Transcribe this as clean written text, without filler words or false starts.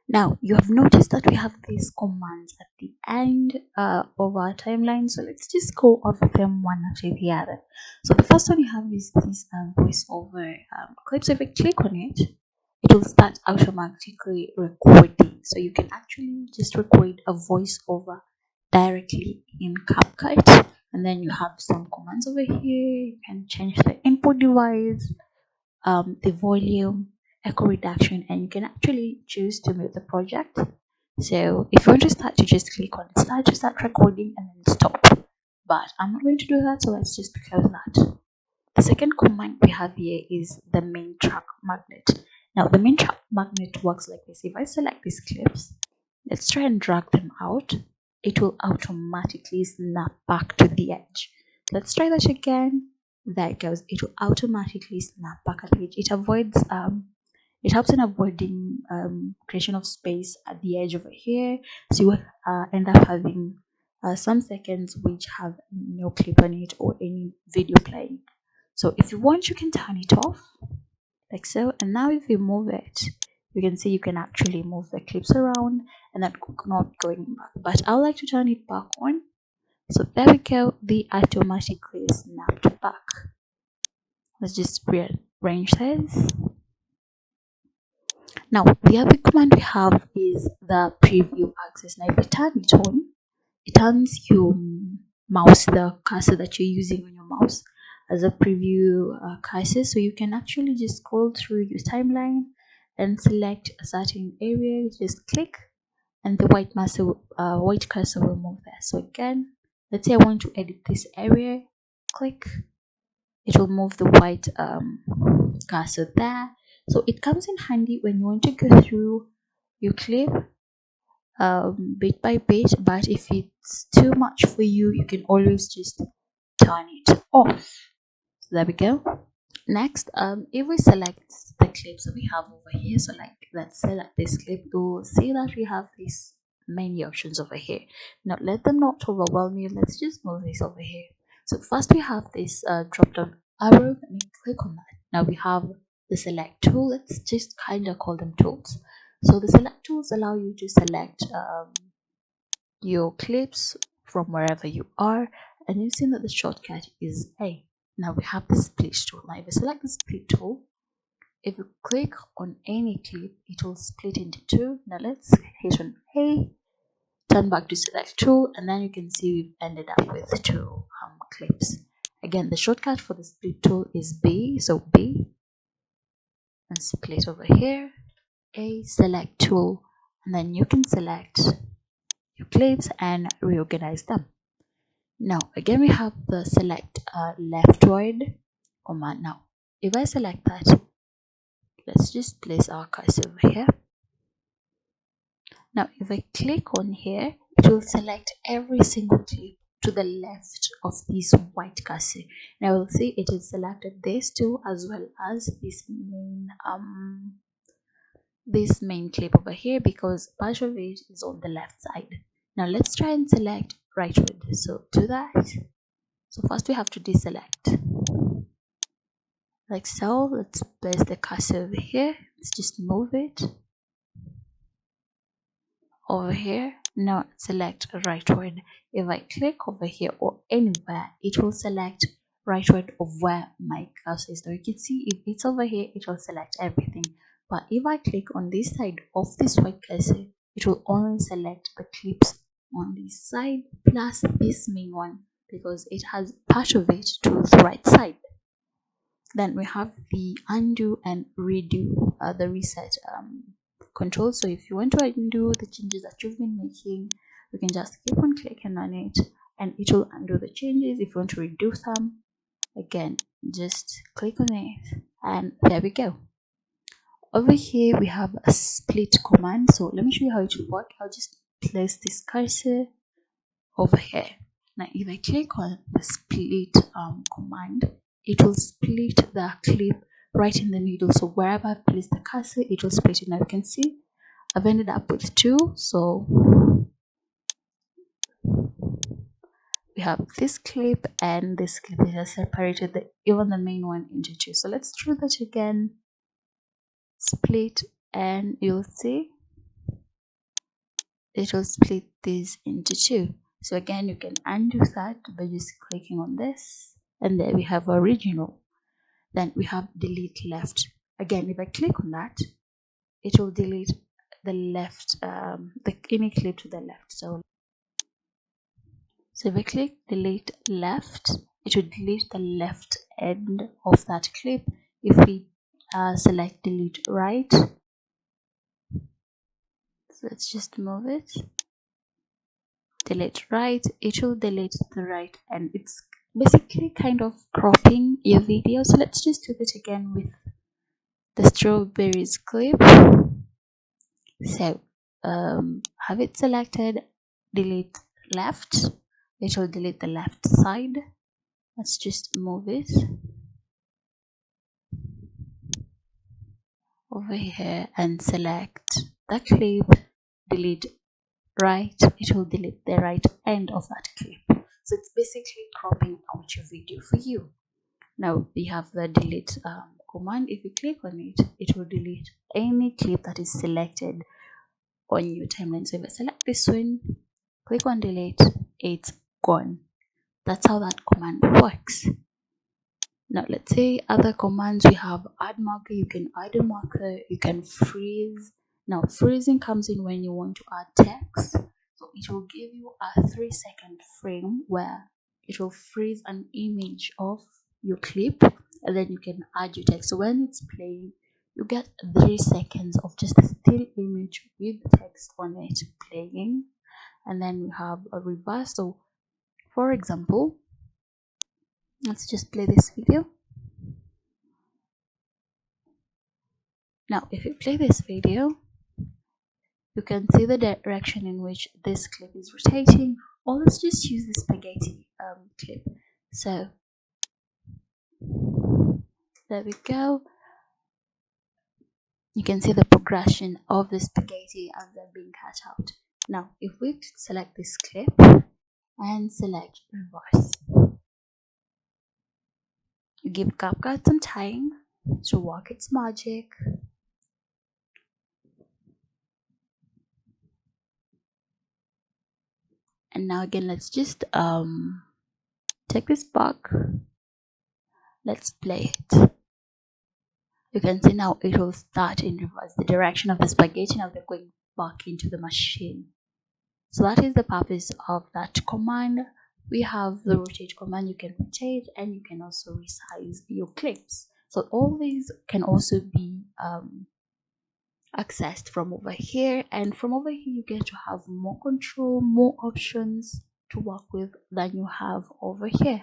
Now you have noticed that we have these commands at the end of our timeline, so let's just go over them one after the other. So the first one you have is this voiceover clip. So if I click on it, it will start automatically recording. So you can actually just record a voiceover directly in CapCut, and then you have some commands over here. You can change the input device, the volume, echo reduction, and you can actually choose to mute the project. So if you want to start, you just click on start to start recording and then stop. But I'm not going to do that, so let's just close that. The second command we have here is the main track magnet. Now the main track magnet works like this. If I select these clips, let's try and drag them out, it will automatically snap back to the edge. Let's try that again. There it goes. It will automatically snap back at the edge. It helps in avoiding creation of space at the edge over here. So you will end up having some seconds which have no clip on it or any video playing. So if you want, you can turn it off like so. And now if you move it, you can see you can actually move the clips around and not going back. But I would like to turn it back on. So there we go, the automatically snapped back. Let's just rearrange this. Now the other command we have is the preview access. Now if you turn it on, it turns your mouse, the cursor that you're using on your mouse, as a preview cursor. So you can actually just scroll through your timeline and select a certain area, just click, and the white cursor will move there. So again, let's say I want to edit this area, click, it will move the white cursor there. So it comes in handy when you want to go through your clip bit by bit, but if it's too much for you, you can always just turn it off. So there we go. Next, if we select the clips that we have over here, so like let's select this clip, you'll see that we have these many options over here. Now let them not overwhelm you. Let's just move this over here. So first we have this drop down arrow, and you click on that. Now we have the select tool. Let's just kind of call them tools. So the select tools allow you to select your clips from wherever you are, and you see that the shortcut is A. Now we have the split tool. Now if you select the split tool, if you click on any clip, it will split into two. Now let's hit on A, turn back to select tool, and then you can see we've ended up with two clips. Again, the shortcut for the split tool is B, so B, and split over here, A, select tool, and then you can select your clips and reorganize them. Now again we have the select leftward command. Now if I select that, let's just place our cursor over here. Now if I click on here, it will select every single clip to the left of this white cursor. Now we'll see it is selected this too, as well as this main clip over here, because part of it is on the left side. Now let's try and select rightward. So to that, so first we have to deselect like so. Let's place the cursor over here. Let's just move it over here. Now select rightward. If I click over here or anywhere, it will select rightward of where my cursor is. Now you can see if it's over here, it will select everything. But if I click on this side of this white cursor, it will only select the clips on this side plus this main one, because it has part of it to the right side. Then we have the undo and redo, the reset control. So if you want to undo the changes that you've been making, you can just keep on clicking on it and it will undo the changes. If you want to redo them, again, just click on it and there we go. Over here we have a split command. So let me show you how it will work. I'll just place this cursor over here. Now if I click on the split command, it will split the clip right in the middle. So wherever I place the cursor, it will split it. Now you can see I've ended up with two. So we have this clip and this clip. It has separated even the main one into two. So let's do that again. Split, and you'll see it will split these into two. So again, you can undo that by just clicking on this, and there we have original. Then we have delete left. Again, if I click on that, it will delete the left, any clip to the left. So if I click delete left, it will delete the left end of that clip. If we select delete right, so let's just move it. Delete right, it will delete the right end. It's basically kind of cropping your video. So let's just do it again with the strawberries clip. So have it selected, delete left, it will delete the left side. Let's just move it over here and select the clip, delete right, it will delete the right end of that clip. So it's basically cropping out your video for you. Now we have the delete command. If you click on it, it will delete any clip that is selected on your timeline. So if I select this one, click on delete, it's gone. That's how that command works. Now let's say other commands, we have add marker. You can add a marker, you can freeze. Now freezing comes in when you want to add text. So it will give you a 3-second frame where it will freeze an image of your clip, and then you can add your text. So when it's playing, you get 3 seconds of just a still image with text on it playing. And then we have a reverse. So for example, let's just play this video. Now if you play this video, you can see the direction in which this clip is rotating. Or let's just use the spaghetti clip. So there we go. You can see the progression of the spaghetti as they're being cut out. Now if we select this clip and select reverse, you give CapCut some time to work its magic. And now again, let's just take this back. Let's play it. You can see now it will start in reverse, the direction of the spaghetti. Now they're going back into the machine. So that is the purpose of that command. We have the rotate command. You can rotate and you can also resize your clips. So all these can also be accessed from over here, and from over here you get to have more control, more options to work with than you have over here.